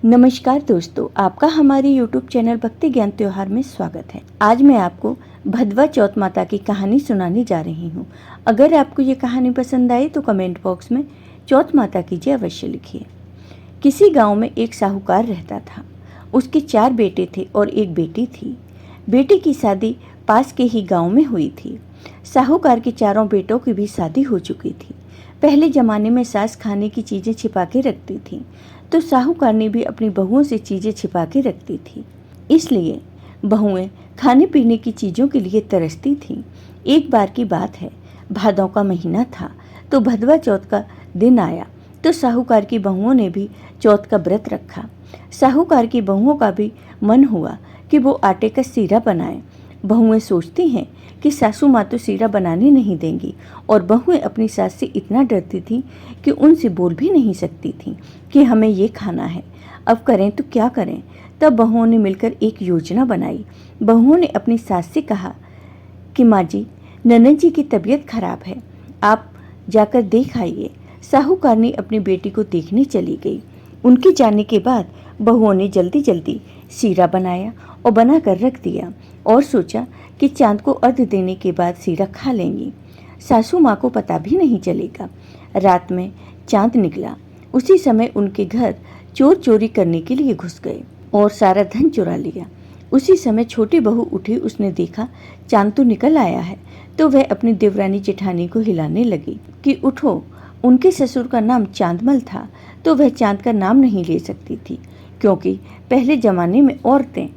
नमस्कार दोस्तों, आपका हमारे YouTube चैनल भक्ति ज्ञान त्योहार में स्वागत है। आज मैं आपको भदवा चौथ माता की कहानी सुनाने जा रही हूँ। अगर आपको ये कहानी पसंद आई तो कमेंट बॉक्स में चौथ माता कीजिए अवश्य लिखिए। किसी गांव में एक साहूकार रहता था। उसके 4 बेटे थे और एक बेटी थी। बेटी की शादी पास के ही गाँव में हुई थी। साहूकार के चारों बेटों की भी शादी हो चुकी थी। पहले जमाने में सास खाने की चीजें छिपा के रखती थी, तो साहूकारनी भी अपनी बहुओं से चीजें छिपा के रखती थी। इसलिए बहुएं खाने पीने की चीजों के लिए तरसती थीं। एक बार की बात है, भादों का महीना था, तो भदवा चौथ का दिन आया, तो साहूकार की बहुओं ने भी चौथ का व्रत रखा। साहूकार की बहुओं का भी मन हुआ कि वो आटे का सीरा बनाएं। बहुएं सोचती हैं कि सासू माँ तो सीरा बनाने नहीं देंगी, और बहुएं अपनी सास से इतना डरती थीं कि उनसे बोल भी नहीं सकती थीं कि हमें ये खाना है, अब करें तो क्या करें। तब बहुओं ने मिलकर एक योजना बनाई। बहुओं ने अपनी सास से कहा कि माँ जी, ननद जी की तबीयत खराब है, आप जाकर देख आइए। साहूकारनी अपनी बेटी को देखने चली गई। उनके जाने के बाद बहुओं ने जल्दी जल्दी सीरा बनाया और बनाकर रख दिया और सोचा कि चांद को अर्घ्य देने के बाद सीरा खा लेंगी। सासू माँ को पता भी नहीं चलेगा। रात में चांद निकला। उसी समय उनके घर चोर चोरी करने के लिए घुस गए और सारा धन चुरा लिया। उसी समय छोटी बहू उठी। उसने देखा चांद तो निकल आया है, तो वह अपनी देवरानी जेठानी को हिलाने लगी कि उठो। उनके ससुर का नाम चांदमल था, तो वह चांद का नाम नहीं ले सकती थी, क्योंकि पहले जमाने में औरतें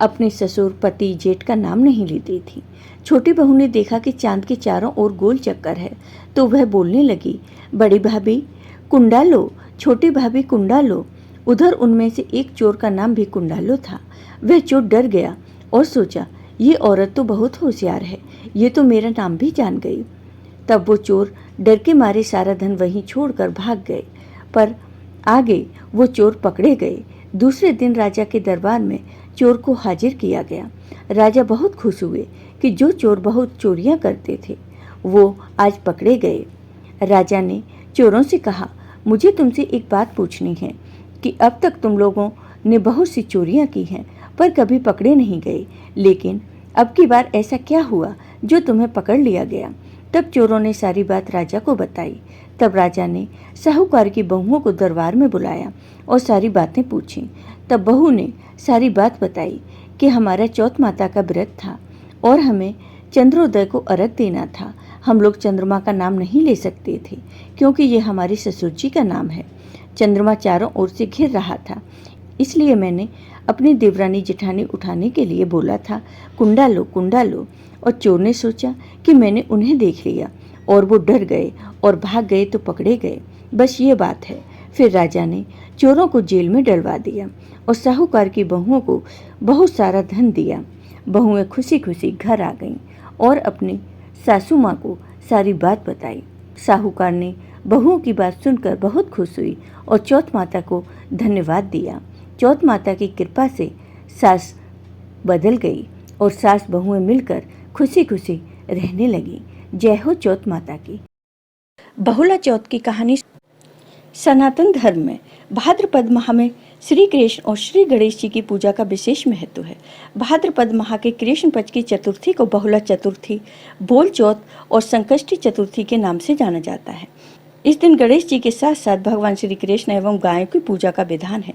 अपने ससुर, पति, जेठ का नाम नहीं लेती थी। छोटी बहू ने देखा कि चांद के चारों ओर गोल चक्कर है, तो वह बोलने लगी, बड़ी भाभी कुंडा लो, छोटी भाभी कुंडा लो। उधर उनमें से एक चोर का नाम भी कुंडालो था। वह चोर डर गया और सोचा, ये औरत तो बहुत होशियार है, ये तो मेरा नाम भी जान गई। तब वो चोर डर के मारे सारा धन वहीं छोड़कर भाग गए, पर आगे वो चोर पकड़े गए। दूसरे दिन राजा के दरबार में चोर को हाजिर किया गया। राजा बहुत खुश हुए कि जो चोर बहुत चोरियां करते थे वो आज पकड़े गए। राजा ने चोरों से कहा, मुझे तुमसे एक बात पूछनी है कि अब तक तुम लोगों ने बहुत सी चोरियां की हैं, पर कभी पकड़े नहीं गए, लेकिन अब की बार ऐसा क्या हुआ जो तुम्हें पकड़ लिया गया। तब चोरों ने सारी बात राजा को बताई। तब राजा ने साहूकार की बहुओं को दरबार में बुलाया और सारी बातें पूछी। तब बहू ने सारी बात बताई कि हमारा चौथ माता का व्रत था और हमें चंद्रोदय को अर्घ देना था। हम लोग चंद्रमा का नाम नहीं ले सकते थे, क्योंकि ये हमारे ससुर जी का नाम है। चंद्रमा चारों ओर से घिर रहा था, इसलिए मैंने अपनी देवरानी जेठानी उठाने के लिए बोला था, कुंडा लो कुंडा लो। और चोर ने सोचा कि मैंने उन्हें देख लिया और वो डर गए और भाग गए तो पकड़े गए। बस ये बात है। फिर राजा ने चोरों को जेल में डलवा दिया और साहूकार की बहुओं को बहुत सारा धन दिया। बहुएं खुशी खुशी घर आ गईं और अपनी सासू माँ को सारी बात बताई। साहूकार ने बहुओं की बात सुनकर बहुत खुश हुई और चौथ माता को धन्यवाद दिया। चौथ माता की कृपा से सास बदल गई और सास बहुएं मिलकर खुशी खुशी रहने लगी। जय हो चौथ माता की। बहुला चौथ की कहानी। सनातन धर्म में भाद्रपद माह में श्री कृष्ण और श्री गणेश जी की पूजा का विशेष महत्व है। भाद्रपद माह के कृष्ण पक्ष की चतुर्थी को बहुला चतुर्थी, बोल चौथ और संकष्टी चतुर्थी के नाम से जाना जाता है। इस दिन गणेश जी के साथ साथ भगवान श्री कृष्ण एवं गायों की पूजा का विधान है।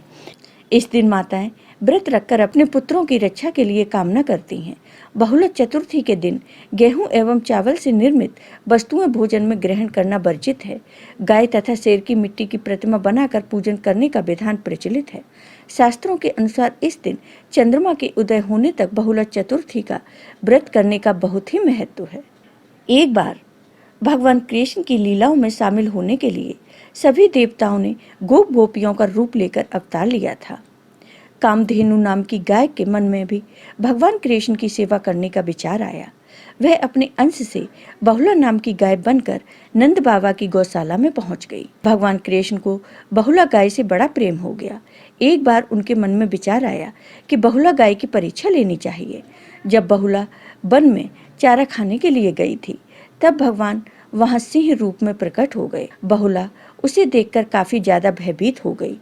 इस दिन माताएं व्रत रखकर अपने पुत्रों की रक्षा के लिए कामना करती हैं। बहुला चतुर्थी के दिन गेहूं एवं चावल से निर्मित वस्तुएं भोजन में ग्रहण करना वर्जित है। गाय तथा शेर की मिट्टी की प्रतिमा बनाकर पूजन करने का विधान प्रचलित है। शास्त्रों के अनुसार इस दिन चंद्रमा के उदय होने तक बहुला चतुर्थी का व्रत करने का बहुत ही महत्व है। एक बार भगवान कृष्ण की लीलाओं में शामिल होने के लिए सभी देवताओं ने गोप गोपियों का रूप लेकर अवतार लिया था। कामधेनु नाम की गाय के मन में भी भगवान कृष्ण की सेवा करने का विचार आया। वह अपने अंश से बहुला नाम की गाय बनकर नंद बाबा की गौशाला में पहुंच गई। भगवान कृष्ण को बहुला गाय से बड़ा प्रेम हो गया। एक बार उनके मन में विचार आया कि बहुला गाय की परीक्षा लेनी चाहिए। जब बहुला वन में चारा खाने के लिए गई थी, तब भगवान वहां सिंह रूप में प्रकट हो गए। बहुला उसे देखकर काफी ज्यादा भयभीत हो गई,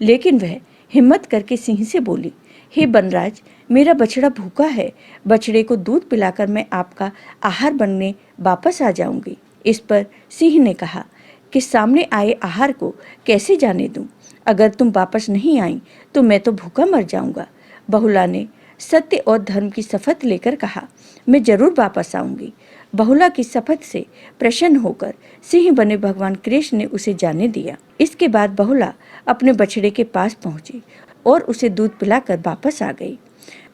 लेकिन वह हिम्मत करके सिंह से बोली, हे बनराज, मेरा बछड़ा भूखा है। बछड़े को दूध पिलाकर मैं आपका आहार बनने वापस आ जाऊंगी। इस पर सिंह ने कहा कि सामने आए आहार को कैसे जाने दूं? अगर तुम वापस नहीं आई तो मैं तो भूखा मर जाऊंगा। बहुला ने सत्य और धर्म की शपथ लेकर कहा, मैं जरूर वापस आऊंगी। बहुला की शपथ से प्रसन्न होकर सिंह बने भगवान कृष्ण ने उसे जाने दिया। इसके बाद बहुला अपने बछड़े के पास पहुंची और उसे दूध पिलाकर वापस आ गई।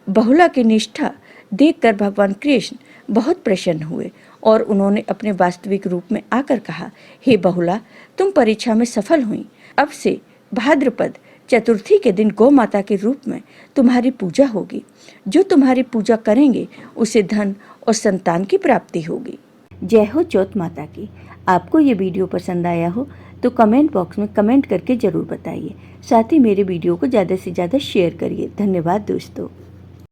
बहुला की निष्ठा देखकर भगवान कृष्ण बहुत प्रसन्न हुए और उन्होंने अपने वास्तविक रूप में आकर कहा, हे बहुला, तुम परीक्षा में सफल हुई। अब से भाद्रपद चतुर्थी के दिन गौ माता के रूप में तुम्हारी पूजा होगी। जो तुम्हारी पूजा करेंगे उसे धन और संतान की प्राप्ति होगी। जय हो चौथ माता की। आपको ये वीडियो पसंद आया हो तो कमेंट बॉक्स में कमेंट करके ज़रूर बताइए। साथ ही मेरे वीडियो को ज़्यादा से ज़्यादा शेयर करिए। धन्यवाद दोस्तों।